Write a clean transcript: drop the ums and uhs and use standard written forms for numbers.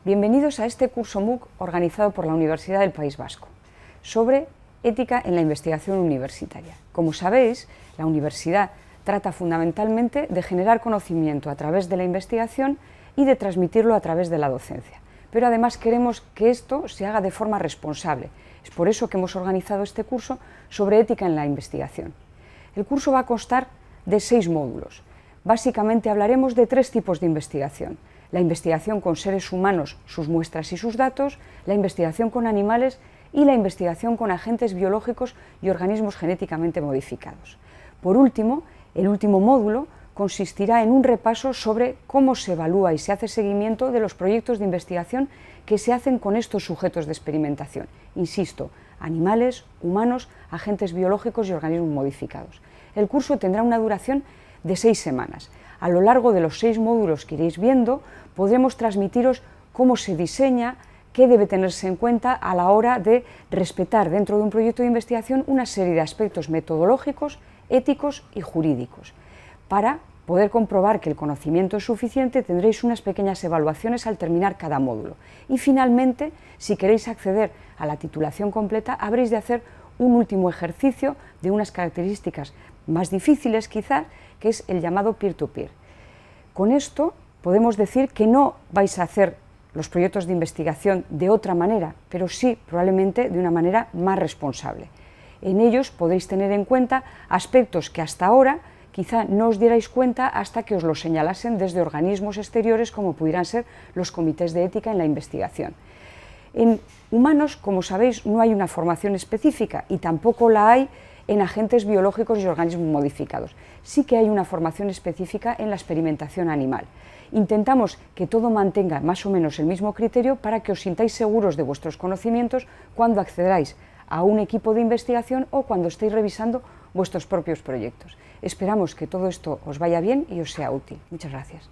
Bienvenidos a este curso MOOC organizado por la Universidad del País Vasco sobre ética en la investigación universitaria. Como sabéis, la universidad trata fundamentalmente de generar conocimiento a través de la investigación y de transmitirlo a través de la docencia. Pero además queremos que esto se haga de forma responsable. Es por eso que hemos organizado este curso sobre ética en la investigación. El curso va a constar de 6 módulos. Básicamente hablaremos de 3 tipos de investigación: la investigación con seres humanos, sus muestras y sus datos, la investigación con animales y la investigación con agentes biológicos y organismos genéticamente modificados. Por último, el último módulo consistirá en un repaso sobre cómo se evalúa y se hace seguimiento de los proyectos de investigación que se hacen con estos sujetos de experimentación. Insisto, animales, humanos, agentes biológicos y organismos modificados. El curso tendrá una duración de 6 semanas. A lo largo de los 6 módulos que iréis viendo, podremos transmitiros cómo se diseña, qué debe tenerse en cuenta a la hora de respetar dentro de un proyecto de investigación una serie de aspectos metodológicos, éticos y jurídicos. Para poder comprobar que el conocimiento es suficiente, tendréis unas pequeñas evaluaciones al terminar cada módulo. Y finalmente, si queréis acceder a la titulación completa, habréis de hacer un último ejercicio de unas características más difíciles quizás, que es el llamado peer-to-peer. Con esto podemos decir que no vais a hacer los proyectos de investigación de otra manera, pero sí probablemente de una manera más responsable. En ellos podéis tener en cuenta aspectos que hasta ahora quizá no os dierais cuenta hasta que os los señalasen desde organismos exteriores como pudieran ser los comités de ética en la investigación. En humanos, como sabéis, no hay una formación específica y tampoco la hay en agentes biológicos y organismos modificados. Sí que hay una formación específica en la experimentación animal. Intentamos que todo mantenga más o menos el mismo criterio para que os sintáis seguros de vuestros conocimientos cuando accedáis a un equipo de investigación o cuando estéis revisando vuestros propios proyectos. Esperamos que todo esto os vaya bien y os sea útil. Muchas gracias.